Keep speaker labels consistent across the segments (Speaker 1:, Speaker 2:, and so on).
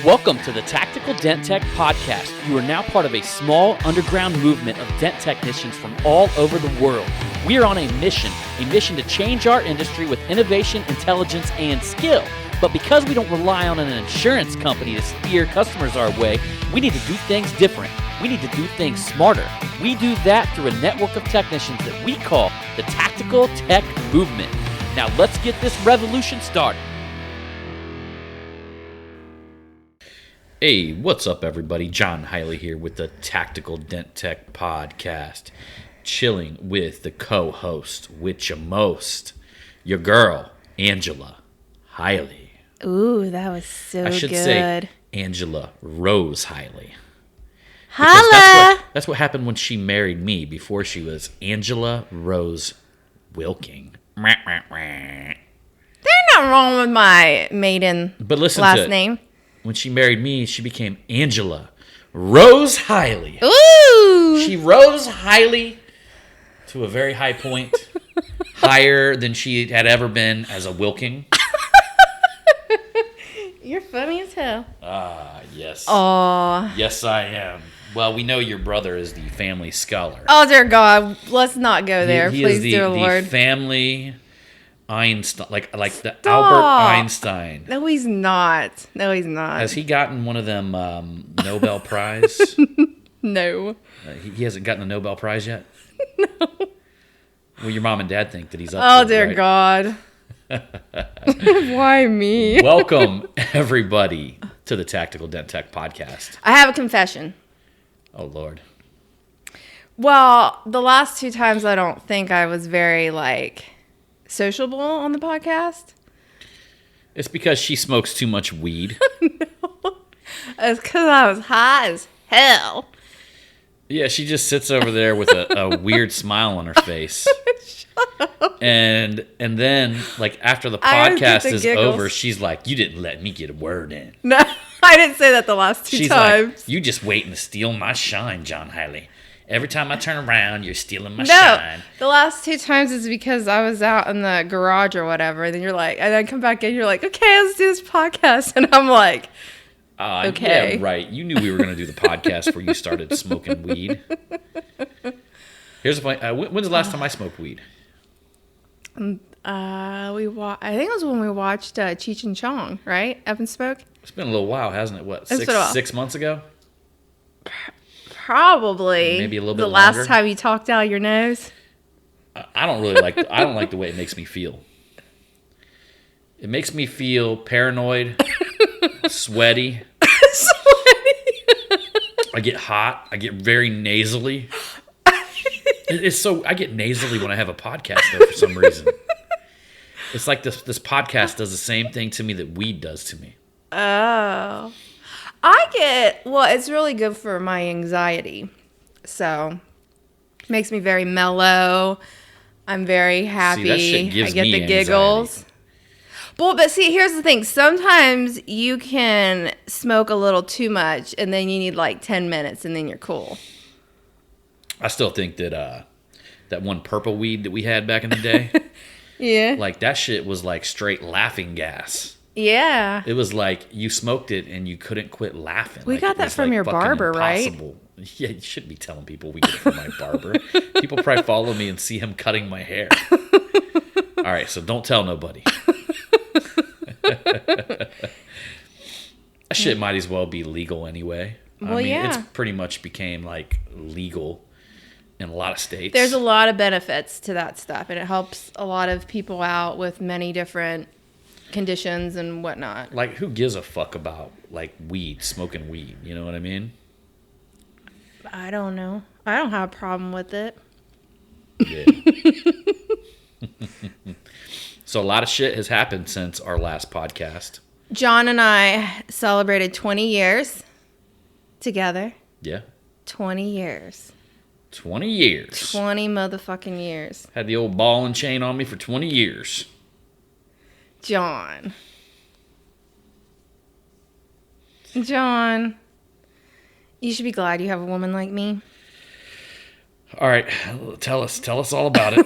Speaker 1: Welcome to the Tactical Dent Tech Podcast. You are now part of a small underground movement of dent technicians from all over the world. We are on a mission to change our industry with innovation, intelligence, and skill. But because we don't rely on an insurance company to steer customers our way, we need to do things different. We need to do things smarter. We do that through a network of technicians that we call the Tactical Tech Movement. Now let's get this revolution started.
Speaker 2: Hey, what's up, everybody? John Hiley here with the Tactical Dent Tech Podcast. Chilling with the co-host, with your most, your girl, Angela Hiley.
Speaker 3: Ooh, that was so good.
Speaker 2: I should say Angela Rose Hiley.
Speaker 3: Holla!
Speaker 2: That's what happened when she married me before she was Angela Rose Wilking.
Speaker 3: There's nothing wrong with my maiden
Speaker 2: But listen
Speaker 3: last
Speaker 2: to it.
Speaker 3: name.
Speaker 2: When she married me, she became Angela Rose Hiley.
Speaker 3: Ooh!
Speaker 2: She rose highly to a very high point, higher than she had ever been as a Wilking.
Speaker 3: You're funny as hell.
Speaker 2: Ah, yes.
Speaker 3: Aw.
Speaker 2: Yes, I am. Well, we know your brother is the family scholar.
Speaker 3: Oh, dear God. Let's not go there.
Speaker 2: He
Speaker 3: Please,
Speaker 2: is
Speaker 3: dear
Speaker 2: the
Speaker 3: Lord.
Speaker 2: Family Einstein, like the
Speaker 3: Stop.
Speaker 2: Albert Einstein.
Speaker 3: No, he's not. No, he's not.
Speaker 2: Has he gotten one of them Nobel Prize?
Speaker 3: No.
Speaker 2: He hasn't gotten a Nobel Prize yet?
Speaker 3: No.
Speaker 2: Well, your mom and dad think that he's up
Speaker 3: Oh,
Speaker 2: to it,
Speaker 3: dear
Speaker 2: right?
Speaker 3: God. Why me?
Speaker 2: Welcome, everybody, to the Tactical Dent Tech Podcast.
Speaker 3: I have a confession.
Speaker 2: Oh, Lord.
Speaker 3: Well, the last two times I don't think I was very, sociable on the podcast.
Speaker 2: It's because she smokes too much weed.
Speaker 3: It's because I was high as hell.
Speaker 2: Yeah, she just sits over there with a weird smile on her face. And then, after the
Speaker 3: I always get
Speaker 2: podcast
Speaker 3: the
Speaker 2: is
Speaker 3: giggles.
Speaker 2: over, she's like, you didn't let me get a word in.
Speaker 3: No, I didn't say that the last two
Speaker 2: She's
Speaker 3: times.
Speaker 2: like, you just waiting to steal my shine, John Hiley. Every time I turn around, you're stealing my
Speaker 3: No,
Speaker 2: shine.
Speaker 3: the last two times is because I was out in the garage or whatever. And then you're like, and I come back in, you're like, okay, let's do this podcast. And I'm like, okay.
Speaker 2: Yeah, right. You knew we were going to do the podcast before you started smoking weed. Here's the point. When's the last time I smoked weed?
Speaker 3: I think it was when we watched Cheech and Chong, right? Up in Smoke?
Speaker 2: It's been a little while, hasn't it? What,
Speaker 3: It's been a while.
Speaker 2: 6 months ago?
Speaker 3: Probably.
Speaker 2: Maybe a little bit
Speaker 3: the last
Speaker 2: longer.
Speaker 3: time you talked out your nose.
Speaker 2: I don't really like. I don't like the way it makes me feel. It makes me feel paranoid, sweaty. I get hot. I get very nasally. It's so I get nasally when I have a podcast though for some reason. It's like this podcast does the same thing to me that weed does to me.
Speaker 3: Oh. It's really good for my anxiety. So, makes me very mellow. I'm very happy.
Speaker 2: See, that shit gives
Speaker 3: I get
Speaker 2: me
Speaker 3: the giggles.
Speaker 2: anxiety.
Speaker 3: Well, but see, here's the thing. Sometimes you can smoke a little too much and then you need 10 minutes and then you're cool.
Speaker 2: I still think that that one purple weed that we had back in the day,
Speaker 3: Yeah.
Speaker 2: that shit was straight laughing gas.
Speaker 3: Yeah.
Speaker 2: It was like you smoked it and you couldn't quit laughing.
Speaker 3: We got
Speaker 2: it
Speaker 3: that
Speaker 2: was,
Speaker 3: from your
Speaker 2: fucking
Speaker 3: barber, right?
Speaker 2: impossible. Yeah, you shouldn't be telling people we get it from my barber. People probably follow me and see him cutting my hair. All right, so don't tell nobody. That shit might as well be legal anyway.
Speaker 3: Well,
Speaker 2: It's
Speaker 3: yeah.
Speaker 2: pretty much became legal in a lot of states.
Speaker 3: There's a lot of benefits to that stuff, and it helps a lot of people out with many different conditions and whatnot.
Speaker 2: who gives a fuck about weed, smoking weed? You know what I mean?
Speaker 3: I don't know. I don't have a problem with it.
Speaker 2: Yeah. So a lot of shit has happened since our last podcast.
Speaker 3: John and I celebrated 20 years together.
Speaker 2: Yeah.
Speaker 3: 20 years.
Speaker 2: 20 years.
Speaker 3: 20 motherfucking years.
Speaker 2: Had the old ball and chain on me for 20 years.
Speaker 3: John, you should be glad you have a woman like me.
Speaker 2: All right, tell us all about it.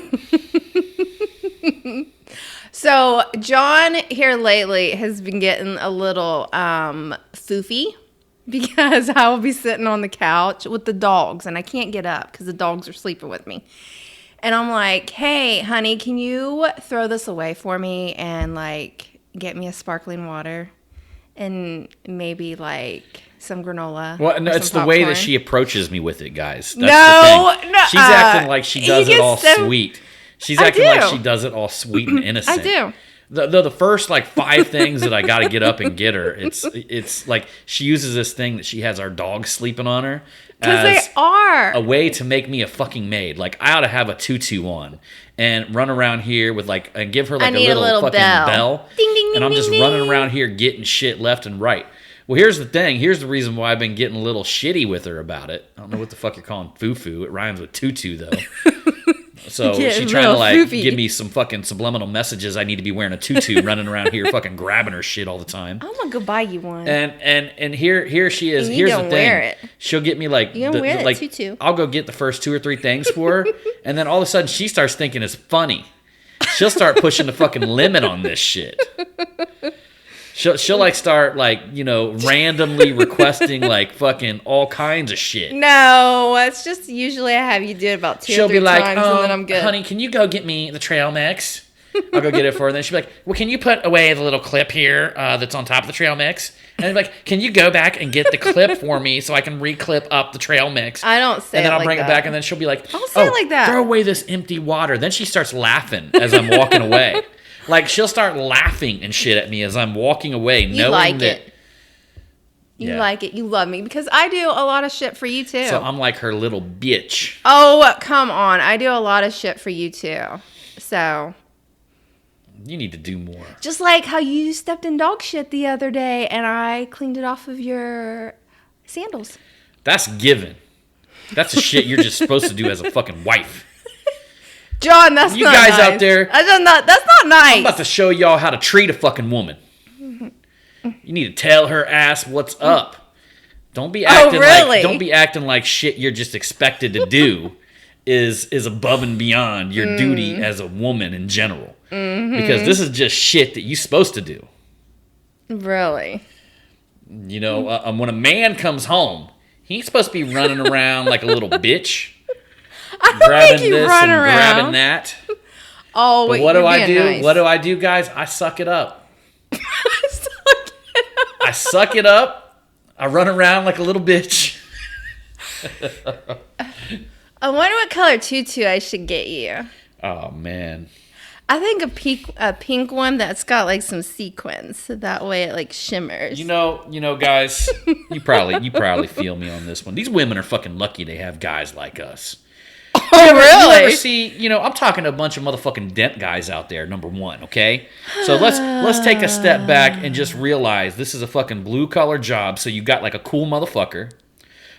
Speaker 3: So John here lately has been getting a little foofy because I will be sitting on the couch with the dogs and I can't get up because the dogs are sleeping with me. And I'm like, hey, honey, can you throw this away for me and like get me a sparkling water and maybe like some granola?
Speaker 2: Well, no,
Speaker 3: or
Speaker 2: it's
Speaker 3: some
Speaker 2: the way that
Speaker 3: popcorn?
Speaker 2: she approaches me with it, guys. That's
Speaker 3: No,
Speaker 2: the thing.
Speaker 3: no,
Speaker 2: She's acting like she does
Speaker 3: he
Speaker 2: it all
Speaker 3: gets so-
Speaker 2: sweet. She's
Speaker 3: I
Speaker 2: acting like
Speaker 3: do.
Speaker 2: she does it all sweet and innocent.
Speaker 3: I do.
Speaker 2: The first like 5 things that I got to get up and get her, it's like she uses this thing that she has our dog sleeping on her
Speaker 3: Because they are.
Speaker 2: a way to make me a fucking maid. Like I ought to have a tutu on and run around here with like and give her like
Speaker 3: need a little
Speaker 2: fucking
Speaker 3: bell. Ding, ding,
Speaker 2: and I'm
Speaker 3: ding,
Speaker 2: just
Speaker 3: ding,
Speaker 2: running
Speaker 3: ding.
Speaker 2: around here getting shit left and right. Well, here's the thing. Here's the reason why I've been getting a little shitty with her about it. I don't know what the fuck you're calling foo-foo. It rhymes with tutu though. So
Speaker 3: You're
Speaker 2: she's
Speaker 3: a
Speaker 2: trying to
Speaker 3: little
Speaker 2: like
Speaker 3: foofy.
Speaker 2: give me some fucking subliminal messages. I need to be wearing a tutu, running around here, fucking grabbing her shit all the time.
Speaker 3: I'm gonna go buy you one.
Speaker 2: And here she is.
Speaker 3: And you
Speaker 2: Here's the
Speaker 3: don't
Speaker 2: thing.
Speaker 3: wear it.
Speaker 2: She'll get me like
Speaker 3: You don't wear that
Speaker 2: like
Speaker 3: tutu.
Speaker 2: I'll go get the first 2 or 3 things for her, and then all of a sudden she starts thinking it's funny. She'll start pushing the fucking limit on this shit. She'll like start like, you know, randomly requesting like fucking all kinds of shit.
Speaker 3: No, it's just usually I have you do it about 2 or
Speaker 2: She'll
Speaker 3: 3
Speaker 2: be like,
Speaker 3: times and then I'm good.
Speaker 2: honey, can you go get me the trail mix? I'll go get it for her. And then she'll be like, well, can you put away the little clip here that's on top of the trail mix? And I'll be like, can you go back and get the clip for me so I can re-clip up the trail mix?
Speaker 3: I don't say
Speaker 2: And then
Speaker 3: it
Speaker 2: I'll
Speaker 3: like
Speaker 2: bring
Speaker 3: that.
Speaker 2: it back, and then she'll be like,
Speaker 3: I'll say it like that.
Speaker 2: Throw away this empty water. Then she starts laughing as I'm walking away. Like, she'll start laughing and shit at me as I'm walking away,
Speaker 3: You
Speaker 2: knowing
Speaker 3: like
Speaker 2: that...
Speaker 3: it. You
Speaker 2: Yeah.
Speaker 3: like it. You love me because I do a lot of shit for you too.
Speaker 2: So I'm like her little bitch.
Speaker 3: Oh, come on. I do a lot of shit for you too. So,
Speaker 2: You need to do more.
Speaker 3: just like how you stepped in dog shit the other day and I cleaned it off of your sandals.
Speaker 2: That's given. That's the shit you're just supposed to do as a fucking wife.
Speaker 3: John, that's
Speaker 2: You
Speaker 3: not
Speaker 2: guys
Speaker 3: nice.
Speaker 2: out there-
Speaker 3: That's not nice.
Speaker 2: I'm about to show y'all how to treat a fucking woman. You need to tell her ass what's up. Don't be acting like shit you're just expected to do is above and beyond your duty as a woman in general. Because this is just shit that you're supposed to do.
Speaker 3: Really?
Speaker 2: You know, when a man comes home, he ain't supposed to be running around like a little bitch.
Speaker 3: I don't
Speaker 2: Grabbing
Speaker 3: make you
Speaker 2: this
Speaker 3: run
Speaker 2: and
Speaker 3: around.
Speaker 2: grabbing that.
Speaker 3: Oh,
Speaker 2: But
Speaker 3: wait,
Speaker 2: what do
Speaker 3: you're
Speaker 2: I
Speaker 3: being
Speaker 2: do?
Speaker 3: nice.
Speaker 2: What do I do, guys? I suck it up. I suck it up. I run around like a little bitch.
Speaker 3: I wonder what color tutu I should get you.
Speaker 2: Oh man.
Speaker 3: I think a pink one that's got like some sequins, so that way it like shimmers.
Speaker 2: You know, guys, you probably feel me on this one. These women are fucking lucky they have guys like us.
Speaker 3: Oh,
Speaker 2: You ever
Speaker 3: really?
Speaker 2: see, I'm talking to a bunch of motherfucking dent guys out there, number one, okay? So let's take a step back and just realize this is a fucking blue collar job, so you got like a cool motherfucker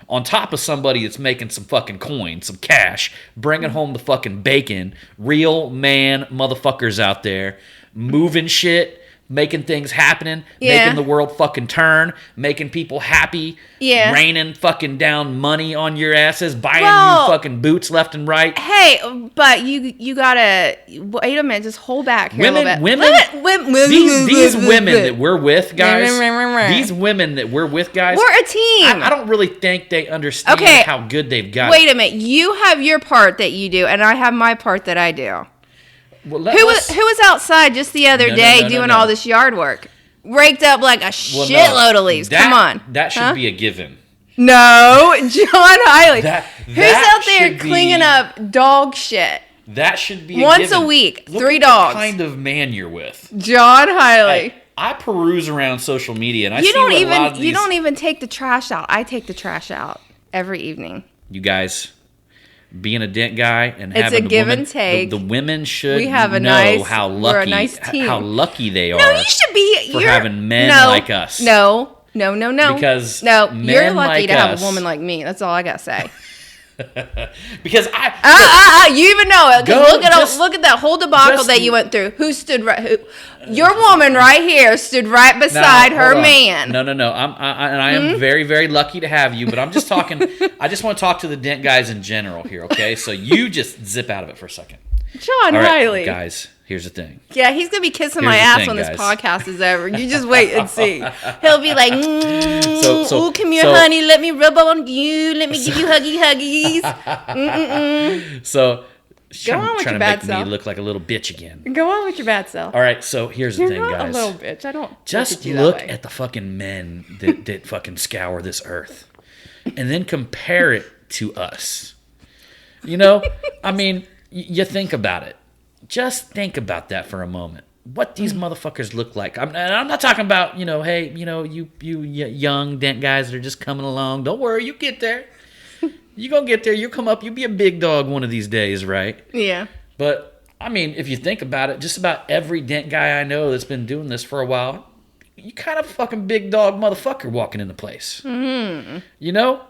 Speaker 2: on top of somebody that's making some fucking coin, some cash, bringing home the fucking bacon, real man motherfuckers out there, moving shit, making things happening,
Speaker 3: Yeah.
Speaker 2: making the world fucking turn, making people happy,
Speaker 3: Yeah.
Speaker 2: raining fucking down money on your asses, buying
Speaker 3: Well-
Speaker 2: you fucking boots left and right.
Speaker 3: Hey, but you gotta wait a minute. Just hold back here a little bit.
Speaker 2: These women that we're with, guys,
Speaker 3: Right.
Speaker 2: these women that we're with, guys,
Speaker 3: We're a team.
Speaker 2: I don't really think they understand
Speaker 3: Okay.
Speaker 2: how good they've got
Speaker 3: Wait
Speaker 2: it.
Speaker 3: a minute. You have your part that you do, and I have my part that I do.
Speaker 2: Well,
Speaker 3: Who was outside just the other
Speaker 2: No,
Speaker 3: day
Speaker 2: no,
Speaker 3: doing
Speaker 2: no.
Speaker 3: all this yard work? Raked up like a
Speaker 2: Well, no,
Speaker 3: shitload of leaves.
Speaker 2: that-
Speaker 3: Come on.
Speaker 2: That should
Speaker 3: Huh?
Speaker 2: be a given.
Speaker 3: No, John Hiley.
Speaker 2: That
Speaker 3: Who's
Speaker 2: that
Speaker 3: out there
Speaker 2: should be-
Speaker 3: cleaning up dog shit?
Speaker 2: That should be
Speaker 3: Once
Speaker 2: given.
Speaker 3: a week,
Speaker 2: Look
Speaker 3: 3
Speaker 2: at the
Speaker 3: dogs.
Speaker 2: kind of man you're with.
Speaker 3: John Hiley.
Speaker 2: I peruse around social media and I
Speaker 3: You
Speaker 2: see
Speaker 3: don't
Speaker 2: what a lot of
Speaker 3: even
Speaker 2: these,
Speaker 3: you don't even take the trash out. I take the trash out every evening.
Speaker 2: You guys, being a dent guy and
Speaker 3: It's
Speaker 2: having
Speaker 3: a
Speaker 2: the
Speaker 3: give
Speaker 2: women,
Speaker 3: and take.
Speaker 2: The women should
Speaker 3: We have a
Speaker 2: know
Speaker 3: nice-
Speaker 2: how
Speaker 3: we're
Speaker 2: lucky
Speaker 3: a nice team.
Speaker 2: how lucky they are.
Speaker 3: No, you should be
Speaker 2: for
Speaker 3: you're,
Speaker 2: having men
Speaker 3: no,
Speaker 2: like us.
Speaker 3: No.
Speaker 2: Because
Speaker 3: no, you're
Speaker 2: men
Speaker 3: lucky
Speaker 2: like
Speaker 3: to have
Speaker 2: us-
Speaker 3: a woman like me. That's all I gotta say.
Speaker 2: Because
Speaker 3: You even know it. 'Cause
Speaker 2: Go-
Speaker 3: look at that whole debacle
Speaker 2: just-
Speaker 3: that you went through. Who stood right? Your woman right here stood right beside
Speaker 2: Now,
Speaker 3: her
Speaker 2: hold on.
Speaker 3: man.
Speaker 2: No. I am very, very lucky to have you, but I'm just talking. I just want to talk to the dent guys in general here, okay? So you just zip out of it for a second.
Speaker 3: John
Speaker 2: All right,
Speaker 3: Hiley.
Speaker 2: guys, Here's the thing.
Speaker 3: Yeah, he's gonna be kissing
Speaker 2: Here's
Speaker 3: my
Speaker 2: the
Speaker 3: ass
Speaker 2: thing,
Speaker 3: when this
Speaker 2: guys.
Speaker 3: podcast is over. You just wait and see. He'll be like,
Speaker 2: So-
Speaker 3: "Ooh, come here,
Speaker 2: so-
Speaker 3: honey. Let me rub on you. Let me give you huggies."
Speaker 2: So
Speaker 3: Go on with
Speaker 2: trying
Speaker 3: your
Speaker 2: to
Speaker 3: bad
Speaker 2: make me
Speaker 3: self.
Speaker 2: look like a little bitch again.
Speaker 3: Go on with your bad self.
Speaker 2: All right, so here's the
Speaker 3: You're
Speaker 2: thing,
Speaker 3: not
Speaker 2: guys.
Speaker 3: a little bitch. I don't.
Speaker 2: Just
Speaker 3: look at, you
Speaker 2: look
Speaker 3: that way.
Speaker 2: at the fucking men that fucking scour this earth, and then compare it to us. You know, I mean, you think about it. Just think about that for a moment. What these motherfuckers look like. And I'm not talking about, hey, you young dent guys that are just coming along. Don't worry, you get there. You gonna get there. You come up. You be a big dog one of these days, right?
Speaker 3: Yeah.
Speaker 2: But I mean, if you think about it, just about every dent guy I know that's been doing this for a while, you kind of fucking big dog motherfucker walking into place. Mm-hmm. You know?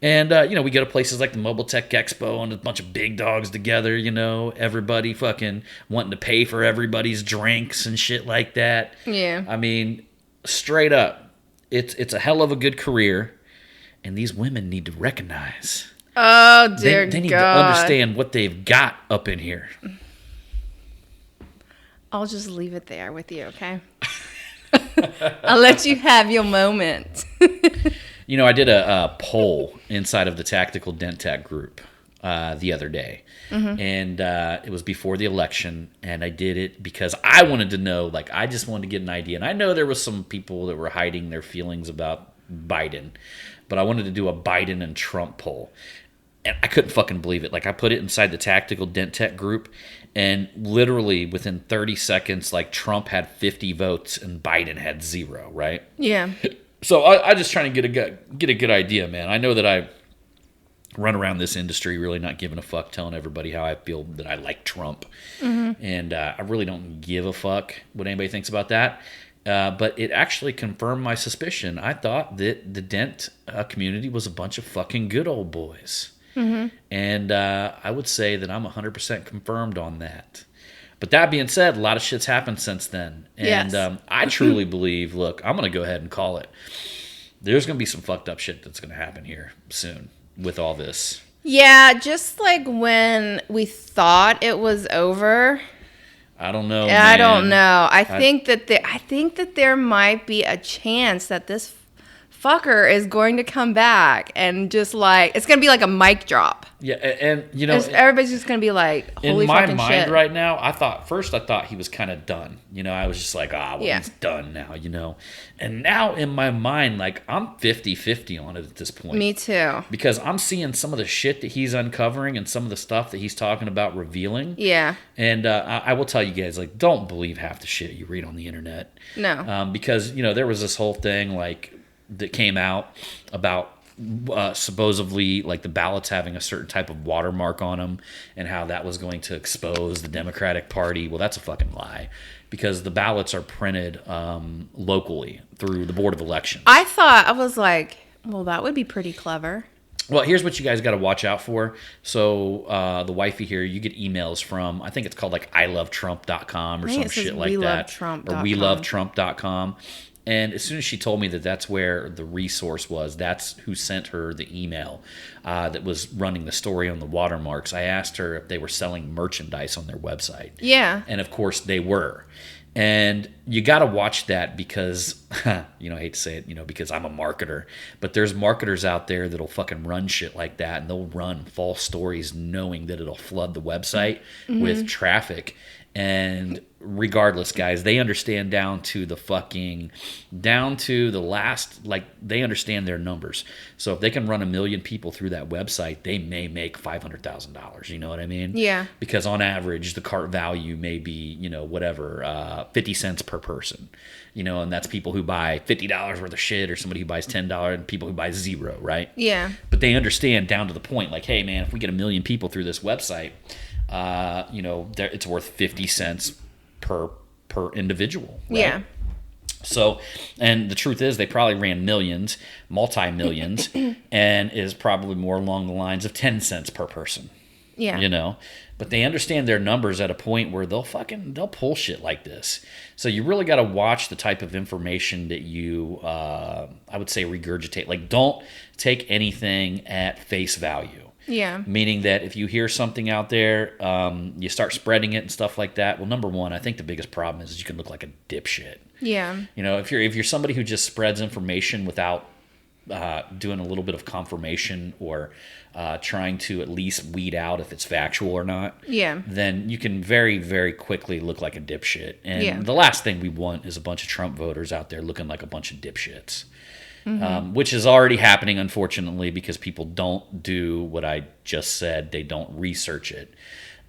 Speaker 2: And, we go to places like the Mobile Tech Expo and a bunch of big dogs together, everybody fucking wanting to pay for everybody's drinks and shit like that.
Speaker 3: Yeah.
Speaker 2: I mean, straight up, it's a hell of a good career, and these women need to recognize.
Speaker 3: Oh dear
Speaker 2: They need
Speaker 3: God.
Speaker 2: to understand what they've got up in here.
Speaker 3: I'll just leave it there with you, okay? I'll let you have your moment.
Speaker 2: I did a poll inside of the Tactical Dent Tech group the other day. Mm-hmm. And it was before the election. And I did it because I wanted to know, I just wanted to get an idea. And I know there was some people that were hiding their feelings about Biden. But I wanted to do a Biden and Trump poll. And I couldn't fucking believe it. I put it inside the Tactical Dent Tech group. And literally within 30 seconds, Trump had 50 votes and Biden had 0, right?
Speaker 3: Yeah.
Speaker 2: So I just trying to get a good idea, man. I know that I run around this industry really not giving a fuck, telling everybody how I feel that I like Trump. Mm-hmm. And I really don't give a fuck what anybody thinks about that. But it actually confirmed my suspicion. I thought that the Dent community was a bunch of fucking good old boys. Mm-hmm. And I would say that I'm 100% confirmed on that. But that being said, a lot of shit's happened since then. And
Speaker 3: Yes.
Speaker 2: I truly believe, look, I'm going to go ahead and call it. There's going to be some fucked up shit that's going to happen here soon with all this.
Speaker 3: Yeah, just like when we thought it was over.
Speaker 2: I don't know.
Speaker 3: I don't
Speaker 2: man.
Speaker 3: know. I think that there might be a chance that this fucker is going to come back and just it's going to be like a mic drop.
Speaker 2: Yeah, and
Speaker 3: Everybody's just going to be like, holy
Speaker 2: in my
Speaker 3: fucking
Speaker 2: mind
Speaker 3: shit.
Speaker 2: right now, I thought he was kind of done. I was just like,
Speaker 3: Yeah.
Speaker 2: he's done now, And now in my mind, I'm 50-50 on it at this point.
Speaker 3: Me too.
Speaker 2: Because I'm seeing some of the shit that he's uncovering and some of the stuff that he's talking about revealing.
Speaker 3: Yeah.
Speaker 2: And I will tell you guys, don't believe half the shit you read on the internet.
Speaker 3: No.
Speaker 2: Because, there was this whole thing, that came out about supposedly the ballots having a certain type of watermark on them and how that was going to expose the Democratic Party. Well, that's a fucking lie because the ballots are printed locally through the Board of Elections.
Speaker 3: I was like, well, that would be pretty clever.
Speaker 2: Well, here's what you guys got to watch out for. So the wifey here, you get emails from, I think it's called ilovetrump.com or
Speaker 3: I think
Speaker 2: some
Speaker 3: it says
Speaker 2: shit like that.
Speaker 3: welovetrump.com.
Speaker 2: Or welovetrump.com. And as soon as she told me that that's where the resource was, that's who sent her the email that was running the story on the watermarks. I asked her if they were selling merchandise on their website.
Speaker 3: Yeah.
Speaker 2: And of course they were. And you got to watch that because, I hate to say it, because I'm a marketer, but there's marketers out there that'll fucking run shit like that and they'll run false stories knowing that it'll flood the website with traffic. And regardless, guys, they understand down to the last, they understand their numbers. So if they can run 1 million people through that website, they may make $500,000. You know what I mean?
Speaker 3: Yeah.
Speaker 2: Because on average, the cart value may be, 50 cents per person, and that's people who buy $50 worth of shit or somebody who buys $10 and people who buy 0, right?
Speaker 3: Yeah.
Speaker 2: But they understand down to the point, hey, man, if we get 1 million people through this website, it's worth 50 cents per individual. Right?
Speaker 3: Yeah.
Speaker 2: So, and the truth is they probably ran millions, multi-millions, and is probably more along the lines of 10 cents per person.
Speaker 3: Yeah.
Speaker 2: But they understand their numbers at a point where they'll pull shit like this. So you really got to watch the type of information that you, I would say, regurgitate. Don't take anything at face value.
Speaker 3: Yeah.
Speaker 2: Meaning that if you hear something out there, you start spreading it and stuff like that. Well, number one, I think the biggest problem is you can look like a dipshit.
Speaker 3: Yeah.
Speaker 2: You know, if you're somebody who just spreads information without doing a little bit of confirmation or trying to at least weed out if it's factual or not,
Speaker 3: Yeah.
Speaker 2: then you can very, very quickly look like a dipshit. And
Speaker 3: Yeah.
Speaker 2: the last thing we want is a bunch of Trump voters out there looking like a bunch of dipshits. Which is already happening, unfortunately, because people don't do what I just said. They don't research it.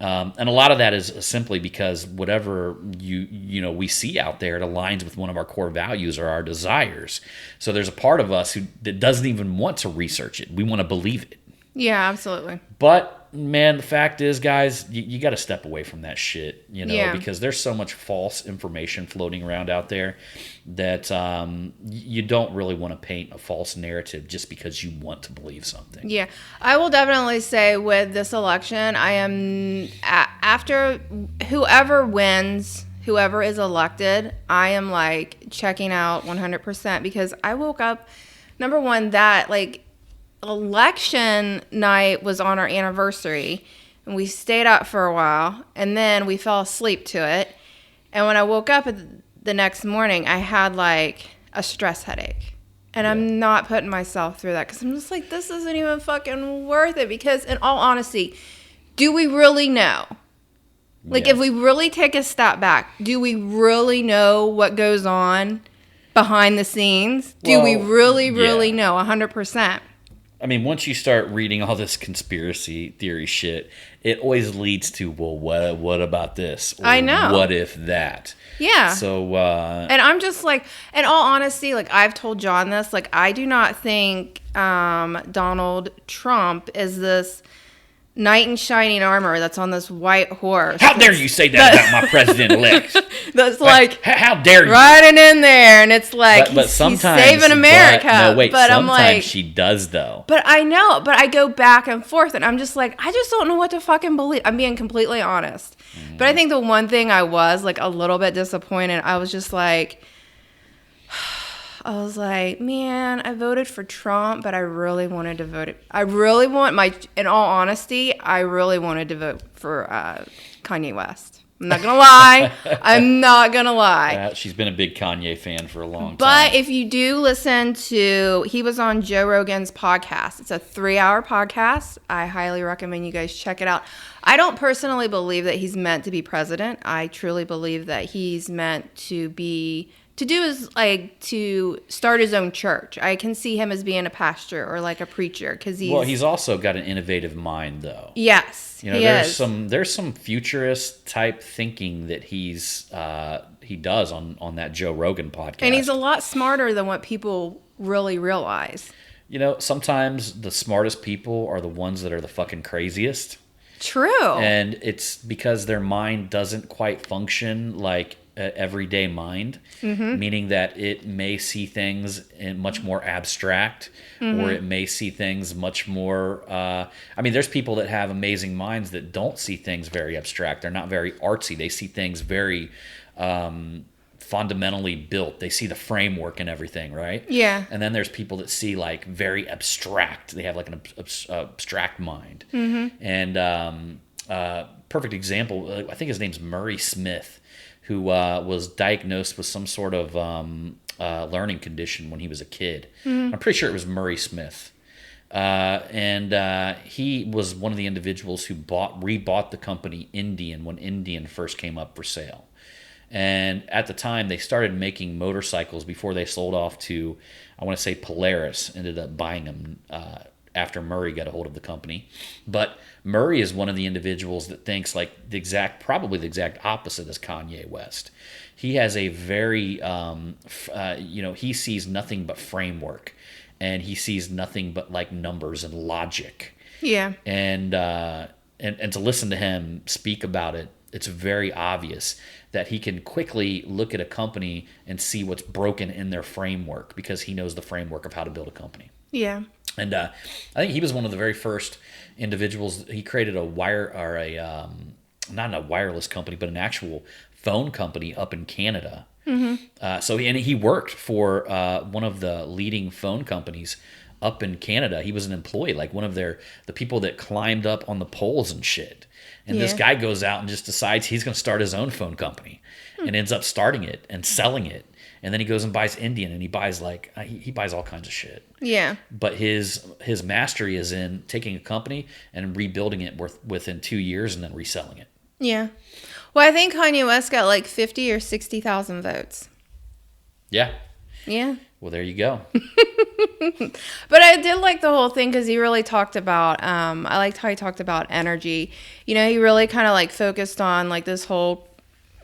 Speaker 2: And a lot of that is simply because whatever we see out there, it aligns with one of our core values or our desires. So there's a part of us that doesn't even want to research it. We want to believe it.
Speaker 3: Yeah, absolutely.
Speaker 2: But man, the fact is, guys, you got to step away from that shit,
Speaker 3: Yeah.
Speaker 2: because there's so much false information floating around out there that you don't really want to paint a false narrative just because you want to believe something.
Speaker 3: Yeah, I will definitely say with this election, I am after whoever wins, whoever is elected, I am like checking out 100% because I woke up. Number one, that like election night was on our anniversary, and we stayed up for a while, and then we fell asleep to it. And when I woke up the next morning, I had like a stress headache. And I'm not putting myself through that because I'm just like, this isn't even fucking worth it. Because in all honesty, do we really know? Like, if we really take a step back, do we really know what goes on behind the scenes? Do we really know 100%?
Speaker 2: I mean, once you start reading all this conspiracy theory shit, it always leads to, well, what about this? Or
Speaker 3: I know.
Speaker 2: What if that?
Speaker 3: Yeah.
Speaker 2: So,
Speaker 3: and I'm just like, in all honesty, like I've told John this, like I do not think Donald Trump is this knight in shining armor that's on this white horse.
Speaker 2: How dare you say that about my president-elect?
Speaker 3: That's like,
Speaker 2: how dare you?
Speaker 3: riding in there, and it's like,
Speaker 2: but
Speaker 3: he's
Speaker 2: sometimes,
Speaker 3: saving America. But I'm
Speaker 2: sometimes
Speaker 3: like,
Speaker 2: she does, though.
Speaker 3: but I know, but I go back and forth, and I'm just like, I just don't know what to fucking believe. I'm being completely honest. But I think the one thing I was like a little bit disappointed, I was just like, man, I voted for Trump, but I really wanted to vote. In all honesty, I really wanted to vote for Kanye West. I'm not going to lie.
Speaker 2: She's been a big Kanye fan for a long time.
Speaker 3: But if you do listen to, he was on Joe Rogan's podcast. It's a 3-hour podcast. I highly recommend you guys check it out. I don't personally believe that he's meant to be president. I truly believe that he's meant to start his own church. I can see him as being a pastor or like a preacher because
Speaker 2: he's also got an innovative mind, though.
Speaker 3: Yes,
Speaker 2: there's some futurist type thinking that he does on that Joe Rogan podcast,
Speaker 3: and he's a lot smarter than what people really realize.
Speaker 2: Sometimes the smartest people are the ones that are the fucking craziest.
Speaker 3: True.
Speaker 2: And it's because their mind doesn't quite function like an everyday mind, meaning that it may see things in much more abstract, or it may see things much more. There's people that have amazing minds that don't see things very abstract. They're not very artsy. They see things very fundamentally built. They see the framework and everything, right?
Speaker 3: Yeah.
Speaker 2: And then there's people that see like very abstract. They have like an abstract mind. And perfect example, I think his name's Murray Smith, who was diagnosed with some sort of learning condition when he was a kid. I'm pretty sure it was Murray Smith. And he was one of the individuals who rebought the company Indian when Indian first came up for sale. And at the time, they started making motorcycles before they sold off to, I want to say Polaris, ended up buying them after Murray got a hold of the company. But Murray is one of the individuals that thinks like probably the exact opposite as Kanye West. He has a very, he sees nothing but framework, and he sees nothing but like numbers and logic.
Speaker 3: Yeah.
Speaker 2: And to listen to him speak about it, it's very obvious that he can quickly look at a company and see what's broken in their framework because he knows the framework of how to build a company.
Speaker 3: Yeah.
Speaker 2: And I think he was one of the very first individuals. He created not a wireless company, but an actual phone company up in Canada. So he worked for one of the leading phone companies up in Canada. He was an employee, like one of the people that climbed up on the poles and shit. And this guy goes out and just decides he's going to start his own phone company and ends up starting it and selling it. And then he goes and buys Indian, and he buys he buys all kinds of shit.
Speaker 3: Yeah.
Speaker 2: But his mastery is in taking a company and rebuilding it within 2 years and then reselling it.
Speaker 3: Yeah. Well, I think Kanye West got like 50 or 60,000 votes.
Speaker 2: Yeah.
Speaker 3: Yeah.
Speaker 2: Well, there you go.
Speaker 3: But I did like the whole thing because he really talked about, I liked how he talked about energy. You know, he really kind of like focused on like this whole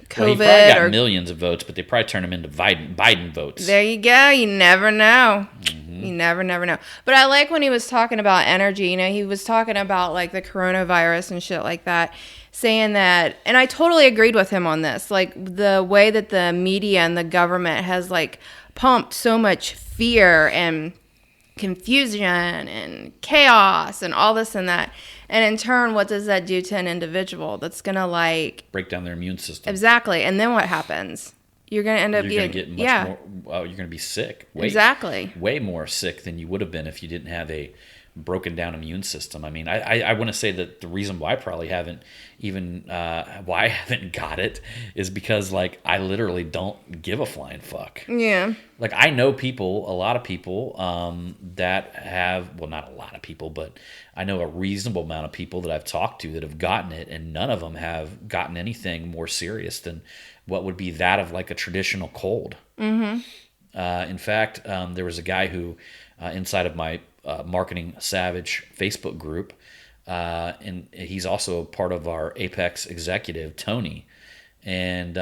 Speaker 3: COVID.
Speaker 2: Well, he probably got millions of votes, but they probably turned him into Biden votes.
Speaker 3: There you go. You never know. Mm-hmm. You never know. But I like when he was talking about energy. You know, he was talking about like the coronavirus and shit like that, saying that, and I totally agreed with him on this, like the way that the media and the government has like pumped so much fear and confusion and chaos and all this and that. And in turn, what does that do to an individual that's going to like
Speaker 2: break down their immune system?
Speaker 3: Exactly. And then what happens? You're going to end up
Speaker 2: you're going to get much more, you're going to be sick. Way more sick than you would have been if you didn't have a broken down immune system. I mean, I want to say that the reason why I probably haven't even why I haven't got it is because like I literally don't give a flying fuck.
Speaker 3: Yeah.
Speaker 2: Like I know a lot of people that have, well, not a lot of people, but I know a reasonable amount of people that I've talked to that have gotten it, and none of them have gotten anything more serious than what would be that of like a traditional cold. Mm-hmm. In fact, there was a guy who inside of my Marketing Savage Facebook group, and he's also part of our Apex executive, Tony, and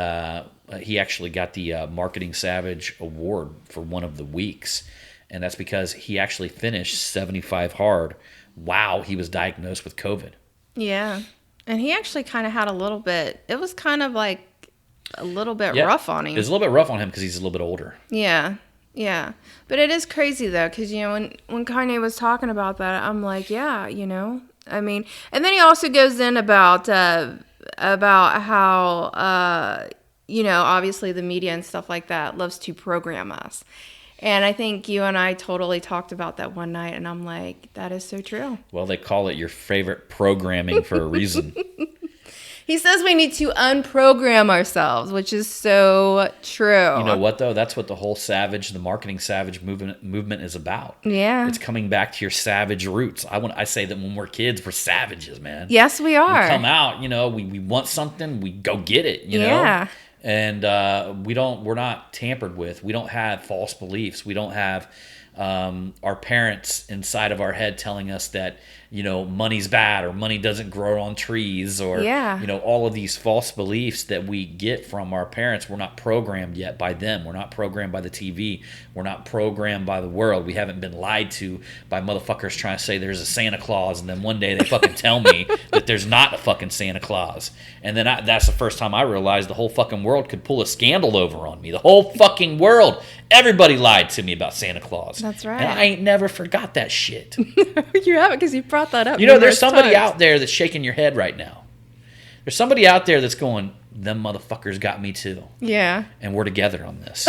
Speaker 2: he actually got the Marketing Savage award for one of the weeks, and that's because he actually finished 75 hard while he was diagnosed with COVID. Yeah,
Speaker 3: and he actually kind of had it was kind of like a little bit rough on him.
Speaker 2: It was a little bit rough on him because he's a little bit older.
Speaker 3: Yeah. Yeah, but it is crazy though, because you know when Kanye was talking about that, I'm like, yeah, you know, I mean, and then he also goes in about how you know, obviously the media and stuff like that loves to program us, and I think you and I totally talked about that one night, and I'm like, that is so true.
Speaker 2: Well, they call it your favorite programming for a reason.
Speaker 3: He says we need to unprogram ourselves, which is so true.
Speaker 2: You know what, though? That's what the whole the Marketing Savage movement is about.
Speaker 3: Yeah.
Speaker 2: It's coming back to your savage roots. I say that when we're kids, we're savages, man.
Speaker 3: Yes, we are.
Speaker 2: We come out, you know, we want something, we go get it, you know? And we're not tampered with. We don't have false beliefs. We don't have our parents inside of our head telling us that, you know, money's bad or money doesn't grow on trees or, you know, all of these false beliefs that we get from our parents. We're not programmed yet by them. We're not programmed by the TV. We're not programmed by the world. We haven't been lied to by motherfuckers trying to say there's a Santa Claus, and then one day they fucking tell me that there's not a fucking Santa Claus. And then that's the first time I realized the whole fucking world could pull a scandal over on me. The whole fucking world. Everybody lied to me about Santa Claus.
Speaker 3: That's right.
Speaker 2: And I ain't never forgot that shit.
Speaker 3: You haven't, because you brought that up.
Speaker 2: You know, there's somebody out there that's shaking your head right now. There's somebody out there that's going, them motherfuckers got me too.
Speaker 3: Yeah.
Speaker 2: And we're together on this.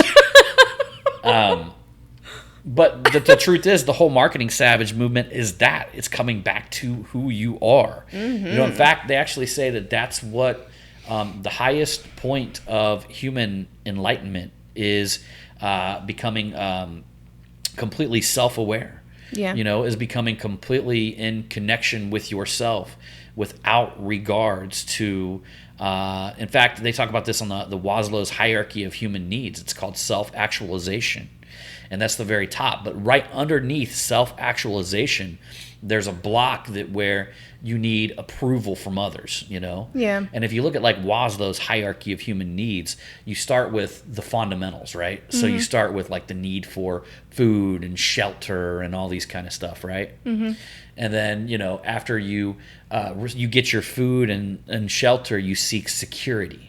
Speaker 2: But the truth is, the whole Marketing Savage movement is that. It's coming back to who you are. Mm-hmm. You know, in fact, they actually say that that's what the highest point of human enlightenment is, becoming completely self-aware.
Speaker 3: Yeah.
Speaker 2: You know, is becoming completely in connection with yourself without regards to, in fact, they talk about this on the Waslow's hierarchy of human needs. It's called self-actualization. And that's the very top. But right underneath self-actualization, there's a block where you need approval from others, you know?
Speaker 3: Yeah.
Speaker 2: And if you look at like Waslow's hierarchy of human needs, you start with the fundamentals, right? Mm-hmm. So you start with like the need for food and shelter and all these kind of stuff, right? Mm-hmm. And then, you know, after you get your food and shelter, you seek security.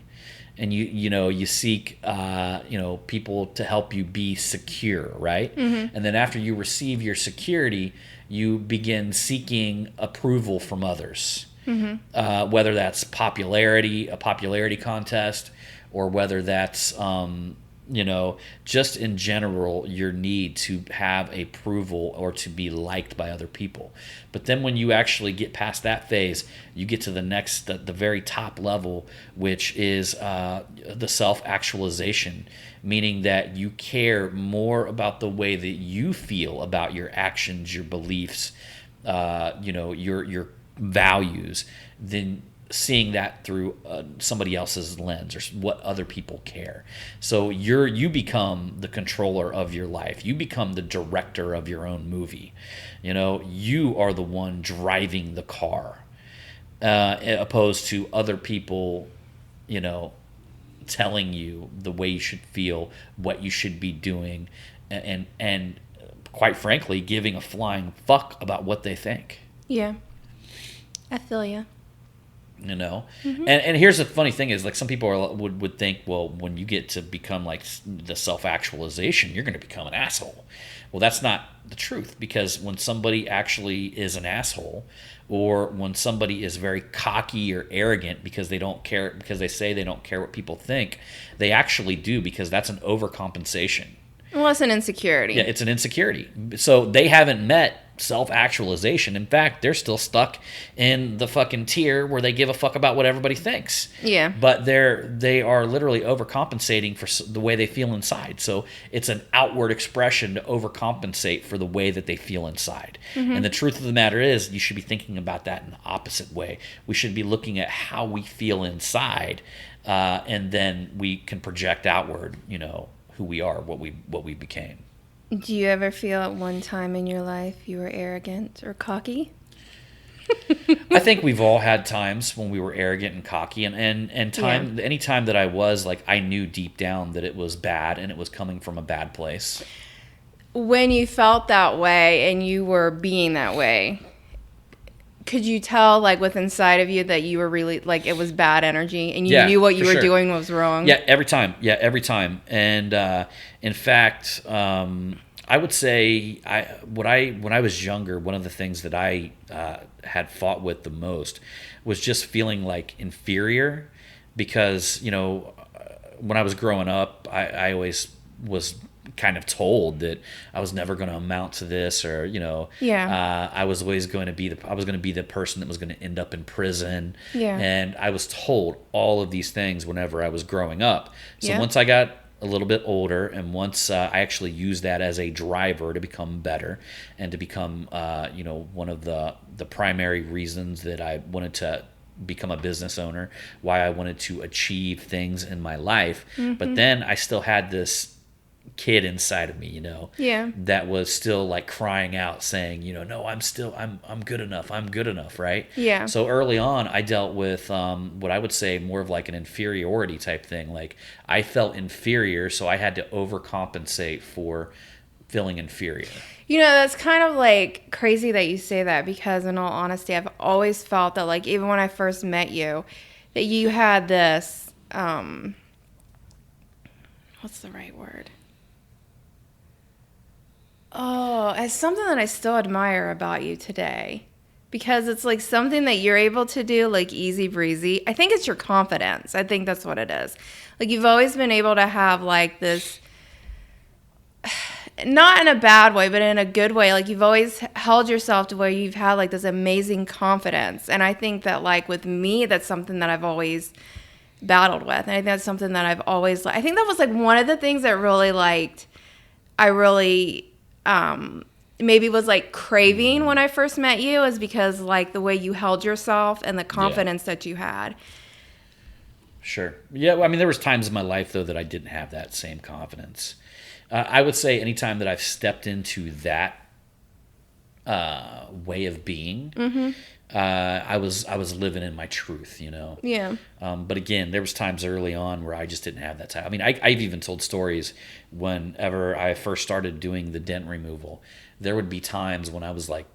Speaker 2: And you seek people to help you be secure, right? Mm-hmm. And then after you receive your security, you begin seeking approval from others, whether that's a popularity contest, or whether that's just in general, your need to have approval or to be liked by other people. But then when you actually get past that phase, you get to the very top level, which is the self-actualization, meaning that you care more about the way that you feel about your actions, your beliefs, your values, than seeing that through somebody else's lens or what other people care. So you become the controller of your life. You become the director of your own movie. You are the one driving the car, opposed to other people, telling you the way you should feel, what you should be doing, and quite frankly, giving a flying fuck about what they think.
Speaker 3: Yeah, I feel you.
Speaker 2: Mm-hmm. And here's the funny thing is, like, some people would think, well, when you get to become like the self-actualization, you're going to become an asshole. Well, that's not the truth, because when somebody actually is an asshole, or when somebody is very cocky or arrogant because they don't care, because they say they don't care what people think, they actually do, because that's an overcompensation.
Speaker 3: Well, it's an insecurity.
Speaker 2: Yeah, it's an insecurity. So they haven't met self-actualization. In fact, they're still stuck in the fucking tier where they give a fuck about what everybody thinks.
Speaker 3: Yeah.
Speaker 2: But they are literally overcompensating for the way they feel inside. So it's an outward expression to overcompensate for the way that they feel inside. Mm-hmm. And the truth of the matter is, you should be thinking about that in the opposite way. We should be looking at how we feel inside, and then we can project outward, who we are, what we became.
Speaker 3: Do you ever feel at one time in your life you were arrogant or cocky?
Speaker 2: I think we've all had times when we were arrogant and cocky, and any time that I was, like, I knew deep down that it was bad and it was coming from a bad place.
Speaker 3: When you felt that way and you were being that way, could you tell, like, with inside of you that you were really, like, it was bad energy and you knew what you were doing was wrong?
Speaker 2: Yeah, every time. And in fact, I would say when I was younger, one of the things that I had fought with the most was just feeling like inferior, because when I was growing up, I always was kind of told that I was never going to amount to this, or I was always going to be the person that was going to end up in prison. And I was told all of these things whenever I was growing up. So once I got a little bit older, and once I actually used that as a driver to become better and to become one of the primary reasons that I wanted to become a business owner, why I wanted to achieve things in my life. Mm-hmm. But then I still had this kid inside of me, that was still, like, crying out saying, no, I'm good enough, right?
Speaker 3: Yeah.
Speaker 2: So early on, I dealt with what I would say more of like an inferiority type thing. Like, I felt inferior, so I had to overcompensate for feeling inferior.
Speaker 3: That's kind of, like, crazy that you say that, because in all honesty, I've always felt that, like, even when I first met you, that you had this what's the right word? Oh, it's something that I still admire about you today, because it's like something that you're able to do, like, easy breezy. I think it's your confidence. I think that's what it is. Like, you've always been able to have, like, this, not in a bad way, but in a good way. Like, you've always held yourself to where you've had, like, this amazing confidence. And I think that, like, with me, that's something that I've always battled with. And I think that's something that I've always, I think that was, like, one of the things that really, like, I really maybe was, like, craving when I first met you, is because, like, the way you held yourself and the confidence that you had.
Speaker 2: Sure. Yeah, well, I mean, there was times in my life, though, that I didn't have that same confidence. I would say anytime that I've stepped into that way of being,
Speaker 3: mm-hmm.
Speaker 2: I was living in my truth,
Speaker 3: Yeah.
Speaker 2: But again, there was times early on where I just didn't have that time. I mean, I've even told stories whenever I first started doing the dent removal. There would be times when I was, like,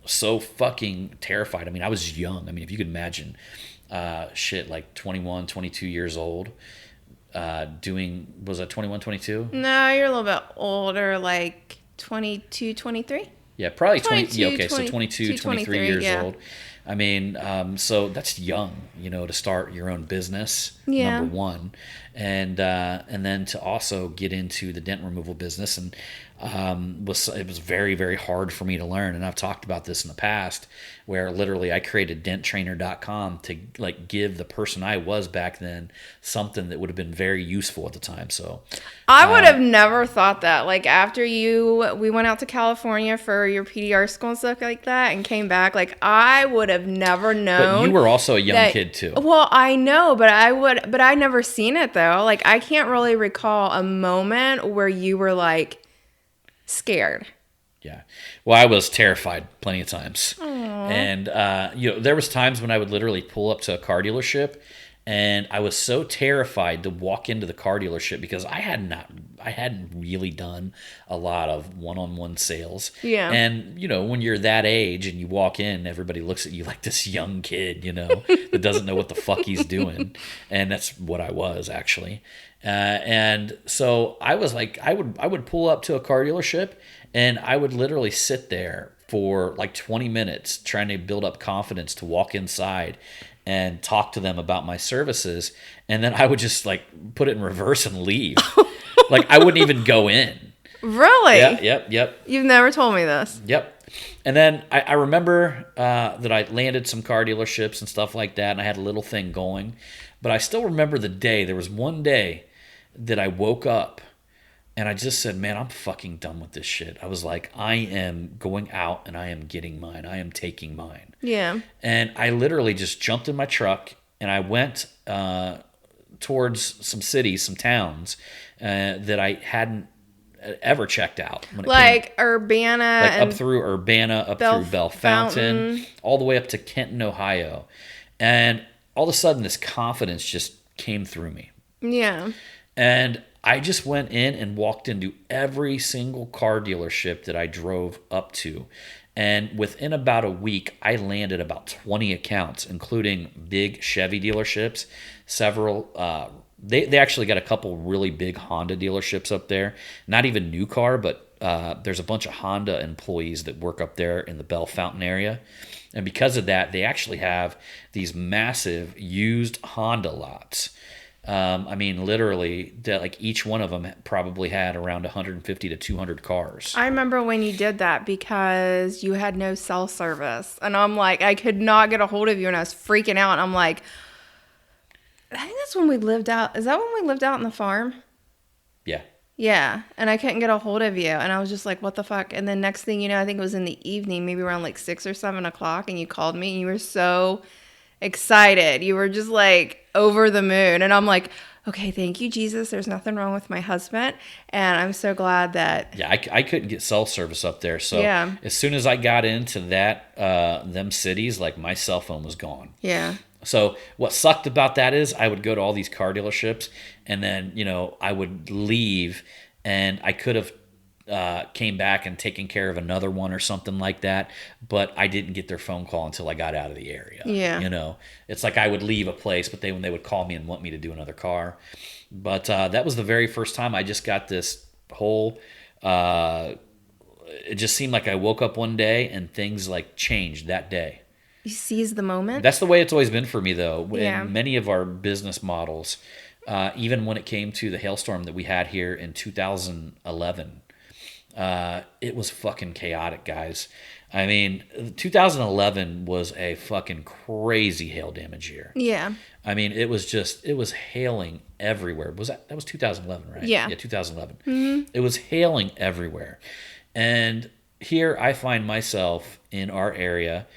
Speaker 2: so fucking terrified. I mean, I was young. I mean, if you could imagine, like 21, 22 years old, was I 21, 22?
Speaker 3: No, you're a little bit older, like 22, 23.
Speaker 2: Yeah, probably 20. Yeah, okay, so 22, 23 years old. I mean, so that's young, to start your own business.
Speaker 3: Yeah.
Speaker 2: Number one, and then to also get into the dent removal business, and it was very, very hard for me to learn. And I've talked about this in the past, where literally I created denttrainer.com to like give the person I was back then something that would have been very useful at the time. So
Speaker 3: I would have never thought that. Like after we went out to California for your PDR school and stuff like that and came back, like I would have never known.
Speaker 2: But you were also a young kid too.
Speaker 3: Well, I know, but I never seen it though. Like I can't really recall a moment where you were like scared.
Speaker 2: Yeah. Well, I was terrified plenty of times. Aww. And, there was times when I would literally pull up to a car dealership and I was so terrified to walk into the car dealership because I hadn't really done a lot of one-on-one sales.
Speaker 3: Yeah.
Speaker 2: And, when you're that age and you walk in, everybody looks at you like this young kid, that doesn't know what the fuck he's doing. And that's what I was actually. And so I was like, I would pull up to a car dealership and I would literally sit there for like 20 minutes trying to build up confidence to walk inside and talk to them about my services. And then I would just like put it in reverse and leave. Like I wouldn't even go in.
Speaker 3: Really?
Speaker 2: Yeah, yep.
Speaker 3: You've never told me this.
Speaker 2: Yep. And then I remember that I landed some car dealerships and stuff like that, and I had a little thing going. But I still remember the day. There was one day that I woke up and I just said, man, I'm fucking done with this shit. I was like, I am going out and I am getting mine. I am taking mine.
Speaker 3: Yeah.
Speaker 2: And I literally just jumped in my truck and I went towards some cities, some towns that I hadn't ever checked out.
Speaker 3: Like Urbana.
Speaker 2: Like up through Urbana, up through Bellefontaine, all the way up to Kenton, Ohio. And all of a sudden this confidence just came through me.
Speaker 3: Yeah.
Speaker 2: And I just went in and walked into every single car dealership that I drove up to. And within about a week, I landed about 20 accounts, including big Chevy dealerships, several. They actually got a couple really big Honda dealerships up there. Not even new car, but there's a bunch of Honda employees that work up there in the Bellefontaine area. And because of that, they actually have these massive used Honda lots. Literally, like each one of them probably had around 150 to 200 cars.
Speaker 3: I remember when you did that because you had no cell service. And I'm like, I could not get a hold of you and I was freaking out. And I'm like, I think that's when we lived out. Is that when we lived out on the farm?
Speaker 2: Yeah.
Speaker 3: Yeah. And I couldn't get a hold of you. And I was just like, what the fuck? And then next thing you know, I think it was in the evening, maybe around like 6 or 7 o'clock. And you called me and you were so excited. You were just like over the moon. And I'm like, okay, thank you, Jesus. There's nothing wrong with my husband. And I'm so glad that.
Speaker 2: Yeah, I couldn't get cell service up there. So
Speaker 3: yeah.
Speaker 2: As soon as I got into them cities, like my cell phone was gone.
Speaker 3: Yeah.
Speaker 2: So what sucked about that is I would go to all these car dealerships and then, I would leave and I could have came back and taken care of another one or something like that, but I didn't get their phone call until I got out of the area.
Speaker 3: Yeah.
Speaker 2: It's like I would leave a place, but when they would call me and want me to do another car. But that was the very first time I just got this whole, it just seemed like I woke up one day and things like changed that day.
Speaker 3: You seize the moment?
Speaker 2: That's the way it's always been for me, though.
Speaker 3: Yeah.
Speaker 2: In many of our business models, even when it came to the hailstorm that we had here in 2011, it was fucking chaotic, guys. I mean, 2011 was a fucking crazy hail damage year.
Speaker 3: Yeah.
Speaker 2: I mean, it was hailing everywhere. That was 2011, right?
Speaker 3: Yeah.
Speaker 2: Yeah, 2011.
Speaker 3: Mm-hmm.
Speaker 2: It was hailing everywhere. And here I find myself in our area,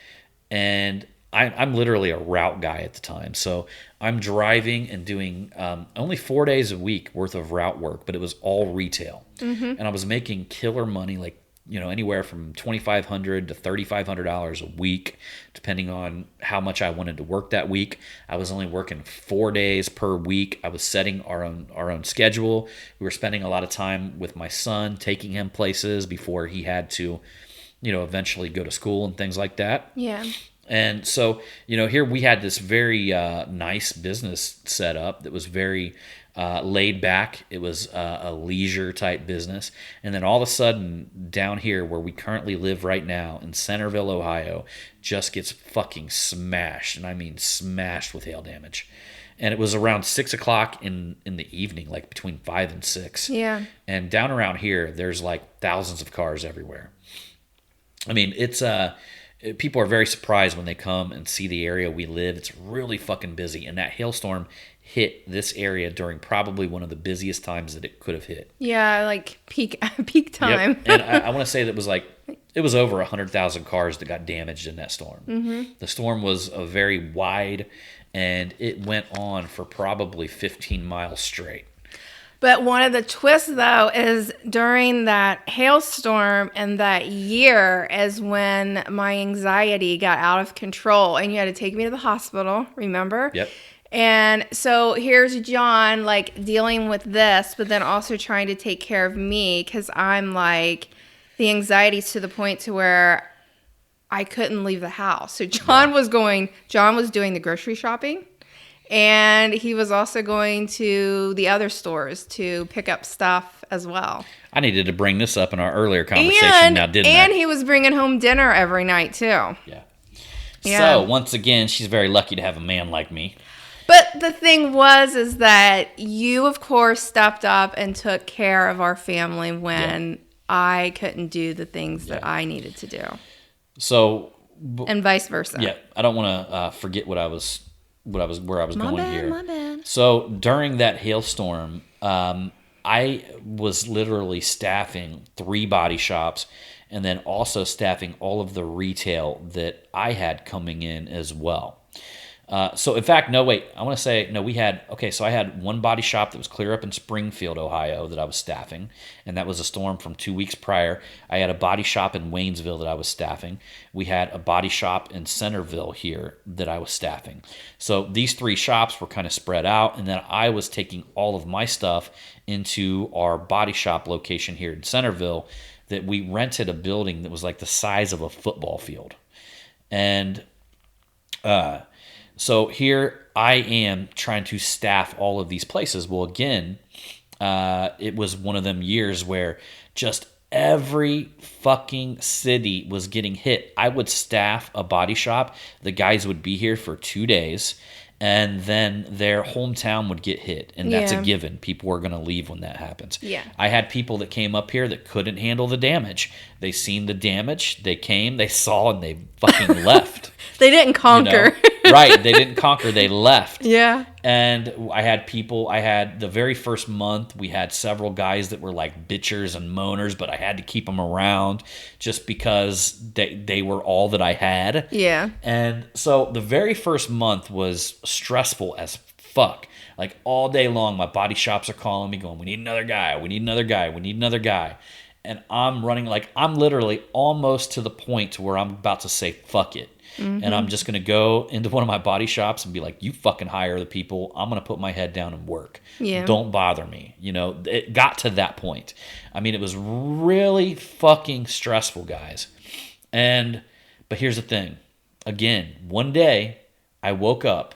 Speaker 2: and I'm literally a route guy at the time. So I'm driving and doing only 4 days a week worth of route work, but it was all retail. Mm-hmm. And I was making killer money, like, anywhere from $2,500 to $3,500 a week, depending on how much I wanted to work that week. I was only working 4 days per week. I was setting our own schedule. We were spending a lot of time with my son, taking him places before he had to, eventually go to school and things like that.
Speaker 3: Yeah.
Speaker 2: And so, here we had this very nice business set up that was very laid back. It was a leisure type business. And then all of a sudden, down here where we currently live right now in Centerville, Ohio, just gets fucking smashed. And I mean smashed with hail damage. And it was around 6 o'clock in the evening, like between 5 and 6.
Speaker 3: Yeah.
Speaker 2: And down around here, there's like thousands of cars everywhere. I mean, it's people are very surprised when they come and see the area we live. It's really fucking busy. And that hailstorm hit this area during probably one of the busiest times that it could have hit.
Speaker 3: Yeah, like peak time.
Speaker 2: Yep. And I want to say that it was over 100,000 cars that got damaged in that storm. Mm-hmm. The storm was a very wide, and it went on for probably 15 miles straight.
Speaker 3: But one of the twists, though, is during that hailstorm and that year is when my anxiety got out of control, and you had to take me to the hospital, remember?
Speaker 2: Yep.
Speaker 3: And so here's John, like, dealing with this, but then also trying to take care of me, because I'm, like, the anxiety's to the point to where I couldn't leave the house. So John was doing the grocery shopping. And he was also going to the other stores to pick up stuff as well.
Speaker 2: I needed to bring this up in our earlier conversation now, didn't I?
Speaker 3: And he was bringing home dinner every night, too.
Speaker 2: Yeah. So, once again, she's very lucky to have a man like me.
Speaker 3: But the thing is that you, of course, stepped up and took care of our family when I couldn't do the things that I needed to do.
Speaker 2: So...
Speaker 3: and vice versa.
Speaker 2: Yeah. I don't want to forget where I was going here.
Speaker 3: My bad.
Speaker 2: So during that hailstorm, I was literally staffing 3 body shops and then also staffing all of the retail that I had coming in as well. So in fact, I had one body shop that was clear up in Springfield, Ohio that I was staffing, and that was a storm from 2 weeks prior. I had a body shop in Waynesville that I was staffing. We had a body shop in Centerville here that I was staffing. So these 3 shops were kind of spread out, and then I was taking all of my stuff into our body shop location here in Centerville that we rented a building that was like the size of a football field. And so here I am trying to staff all of these places. Well, again, it was one of them years where just every fucking city was getting hit. I would staff a body shop. The guys would be here for 2 days, and then their hometown would get hit. And that's a given. People were going to leave when that happens.
Speaker 3: Yeah.
Speaker 2: I had people that came up here that couldn't handle the damage. They seen the damage. They came, they saw, and they fucking left.
Speaker 3: They didn't conquer.
Speaker 2: Right. They didn't conquer. They left.
Speaker 3: Yeah.
Speaker 2: And I had the very first month, we had several guys that were like bitchers and moaners, but I had to keep them around just because they were all that I had.
Speaker 3: Yeah.
Speaker 2: And so the very first month was stressful as fuck. Like all day long, my body shops are calling me going, we need another guy. We need another guy. We need another guy. And I'm running I'm literally almost to the point where I'm about to say, fuck it. Mm-hmm. And I'm just going to go into one of my body shops and be like, you fucking hire the people. I'm going to put my head down and work.
Speaker 3: Yeah.
Speaker 2: Don't bother me. It got to that point. I mean, it was really fucking stressful, guys. But here's the thing. Again, one day I woke up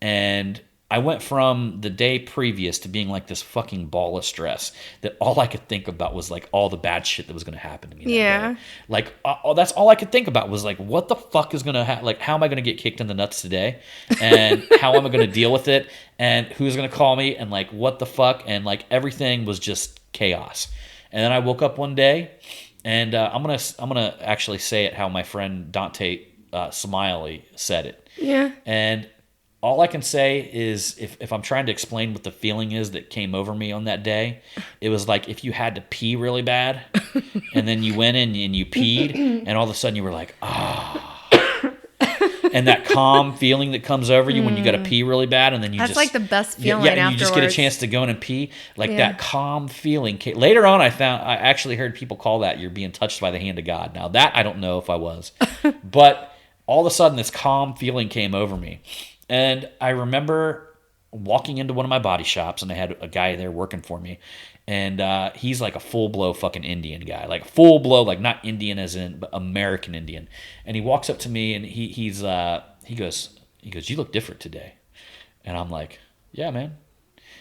Speaker 2: and I went from the day previous to being like this fucking ball of stress that all I could think about was like all the bad shit that was going to happen to me.
Speaker 3: Yeah.
Speaker 2: Like that's all I could think about was like, what the fuck is going to happen? Like, how am I going to get kicked in the nuts today? And how am I going to deal with it? And who's going to call me? And like, what the fuck? And like, everything was just chaos. And then I woke up one day and I'm going to actually say it how my friend Dante Smiley said it.
Speaker 3: Yeah.
Speaker 2: And all I can say is if I'm trying to explain what the feeling is that came over me on that day, it was like if you had to pee really bad and then you went in and you peed and all of a sudden you were like, and that calm feeling that comes over you when you got to pee really bad and then
Speaker 3: That's like the best feeling afterwards.
Speaker 2: You just get a chance to go in and pee. Like that calm feeling. Later on I actually heard people call that you're being touched by the hand of God. Now that I don't know if I was. But all of a sudden this calm feeling came over me. And I remember walking into one of my body shops, and I had a guy there working for me, and he's like a full-blow fucking Indian guy, like full-blow, like not Indian as in, but American Indian. And he walks up to me, and he goes, you look different today. And I'm like, yeah, man.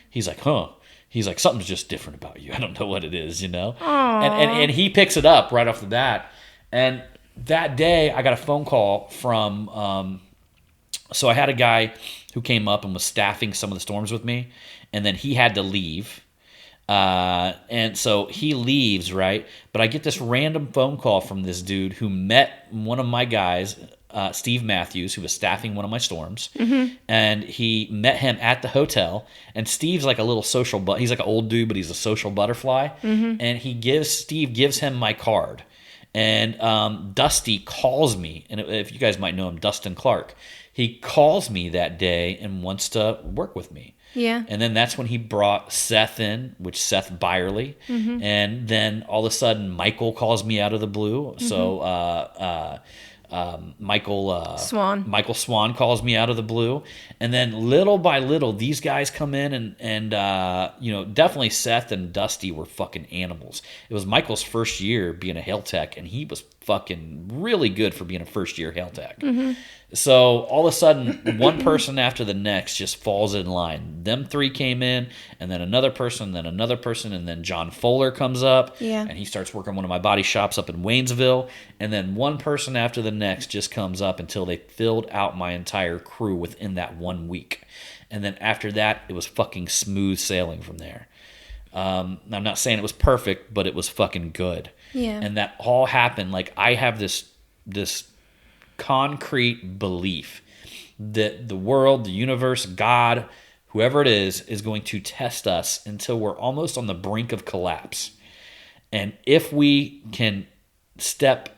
Speaker 2: He's like, huh. He's like, something's just different about you. I don't know what it is, And he picks it up right off the bat. And that day, I got a phone call from, so I had a guy who came up and was staffing some of the storms with me, and then he had to leave. And so he leaves, right? But I get this random phone call from this dude who met one of my guys, Steve Matthews, who was staffing one of my storms. And he met him at the hotel. And Steve's like a little social, he's like an old dude, but he's a social butterfly. And Steve gives him my card. And Dusty calls me, and if you guys might know him, Dustin Clark. He calls me that day and wants to work with me.
Speaker 3: Yeah.
Speaker 2: And then that's when he brought Seth in, which Seth Byerly. And then all of a sudden, Michael calls me out of the blue. So Michael Swan calls me out of the blue. And then little by little, these guys come in and definitely Seth and Dusty were fucking animals. It was Michael's first year being a hail tech, and he was fucking really good for being a first year hail tech. So all of a sudden, one person after the next just falls in line. Them three came in, and then another person, and then John Fuller comes up, and he starts working one of my body shops up in Waynesville, and then one person after the next just comes up until they filled out my entire crew within that 1 week. And then after that, it was fucking smooth sailing from there. I'm not saying it was perfect, but it was fucking good.
Speaker 3: Yeah.
Speaker 2: And that all happened, like, I have this concrete belief that the world, the universe, God, whoever it is going to test us until we're almost on the brink of collapse. And if we can step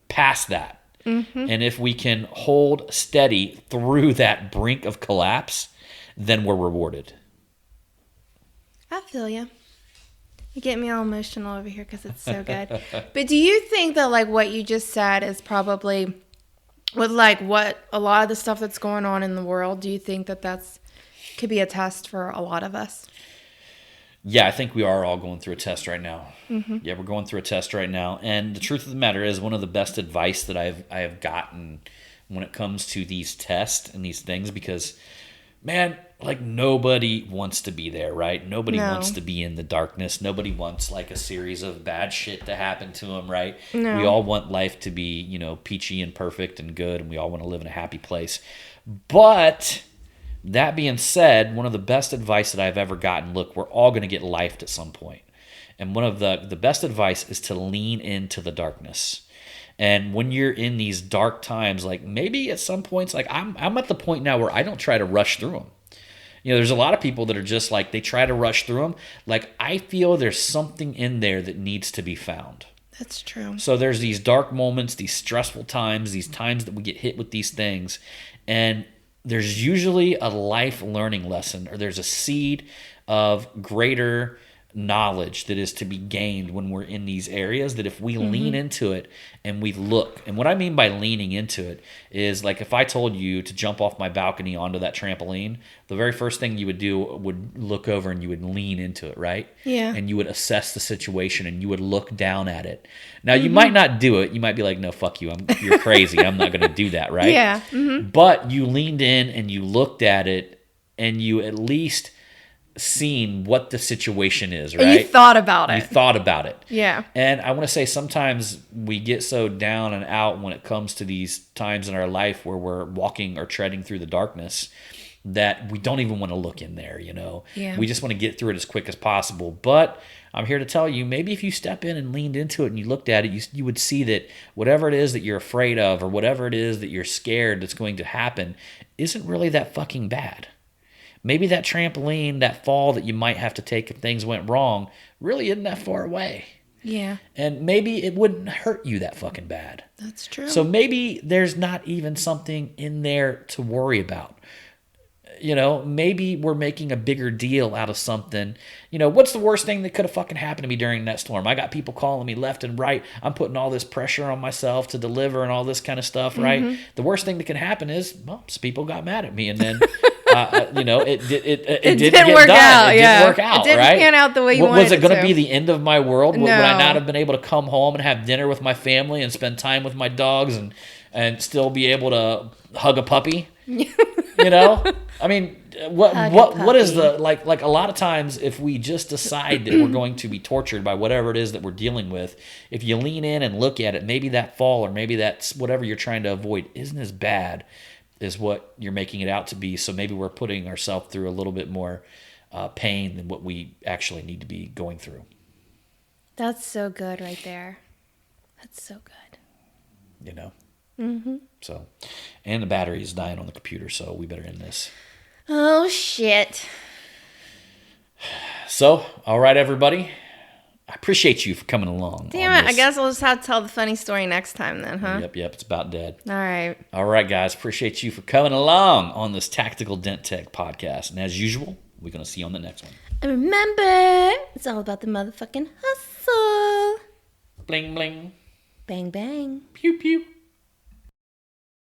Speaker 2: past that, and if we can hold steady through that brink of collapse, then we're rewarded.
Speaker 3: I feel you. You get me all emotional over here because it's so good. But do you think that, like, what you just said is probably with, like, what a lot of the stuff that's going on in the world, do you think that could be a test for a lot of us?
Speaker 2: Yeah, I think we are all going through a test right now. Yeah, we're going through a test right now. And the truth of the matter is, one of the best advice that I have gotten when it comes to these tests and these things, because, man, like, nobody wants to be there, right? Nobody wants to be in the darkness. Nobody wants, like, a series of bad shit to happen to them, right?
Speaker 3: No.
Speaker 2: We all want life to be, peachy and perfect and good, and we all want to live in a happy place. But that being said, one of the best advice that I've ever gotten, look, we're all going to get lifed at some point. And one of the best advice is to lean into the darkness. And when you're in these dark times, like, maybe at some points, like, I'm at the point now where I don't try to rush through them. There's a lot of people that are just like, they try to rush through them. Like, I feel there's something in there that needs to be found.
Speaker 3: That's true.
Speaker 2: So there's these dark moments, these stressful times, these times that we get hit with these things. And there's usually a life learning lesson, or there's a seed of greater knowledge that is to be gained when we're in these areas, that if we lean into it and we look. And what I mean by leaning into it is, like, if I told you to jump off my balcony onto that trampoline, the very first thing you would do would look over and you would lean into it, right?
Speaker 3: Yeah.
Speaker 2: And you would assess the situation and you would look down at it. Now, you might not do it. You might be like, no, fuck you. You're crazy. I'm not going to do that, right?
Speaker 3: Yeah.
Speaker 2: But you leaned in and you looked at it and you at least seen what the situation is, right?
Speaker 3: And you thought about it.
Speaker 2: You thought about it.
Speaker 3: Yeah.
Speaker 2: And I want to say, sometimes we get so down and out when it comes to these times in our life where we're walking or treading through the darkness, that we don't even want to look in there,
Speaker 3: Yeah.
Speaker 2: We just want to get through it as quick as possible. But I'm here to tell you, maybe if you step in and leaned into it and you looked at it, you would see that whatever it is that you're afraid of, or whatever it is that you're scared that's going to happen, isn't really that fucking bad. Maybe that trampoline, that fall that you might have to take if things went wrong, really isn't that far away.
Speaker 3: Yeah.
Speaker 2: And maybe it wouldn't hurt you that fucking bad.
Speaker 3: That's true.
Speaker 2: So maybe there's not even something in there to worry about. Maybe we're making a bigger deal out of something. What's the worst thing that could have fucking happened to me during that storm? I got people calling me left and right. I'm putting all this pressure on myself to deliver and all this kind of stuff, right? The worst thing that can happen is, well, some people got mad at me, and then, it didn't
Speaker 3: work
Speaker 2: done.
Speaker 3: out.
Speaker 2: It didn't work out,
Speaker 3: it didn't
Speaker 2: right?
Speaker 3: pan out the way you wanted it to.
Speaker 2: Was it going to be the end of my world? Would I
Speaker 3: No.
Speaker 2: not have been able to come home and have dinner with my family and spend time with my dogs and still be able to hug a puppy? You know, I mean,
Speaker 3: Hug a
Speaker 2: what is
Speaker 3: puppy.
Speaker 2: the like a lot of times if we just decide that we're going to be tortured by whatever it is that we're dealing with, if you lean in and look at it, maybe that fall or maybe that's whatever you're trying to avoid isn't as bad as what you're making it out to be. So maybe we're putting ourselves through a little bit more pain than what we actually need to be going through.
Speaker 3: That's so good right there. That's so good.
Speaker 2: You know. Mm-hmm. So, and the battery is dying on the computer, so we better end this.
Speaker 3: Oh, shit.
Speaker 2: So, all right, everybody. I appreciate you for coming along.
Speaker 3: Damn
Speaker 2: on
Speaker 3: it. I
Speaker 2: this.
Speaker 3: guess I'll just have to tell the funny story next time then, huh?
Speaker 2: Yep, it's about dead.
Speaker 3: All right.
Speaker 2: All right, guys. Appreciate you for coming along on this Tactical Dent Tech podcast. And as usual, we're going to see you on the next one.
Speaker 3: And remember, it's all about the motherfucking hustle.
Speaker 2: Bling, bling.
Speaker 3: Bang, bang.
Speaker 2: Pew, pew.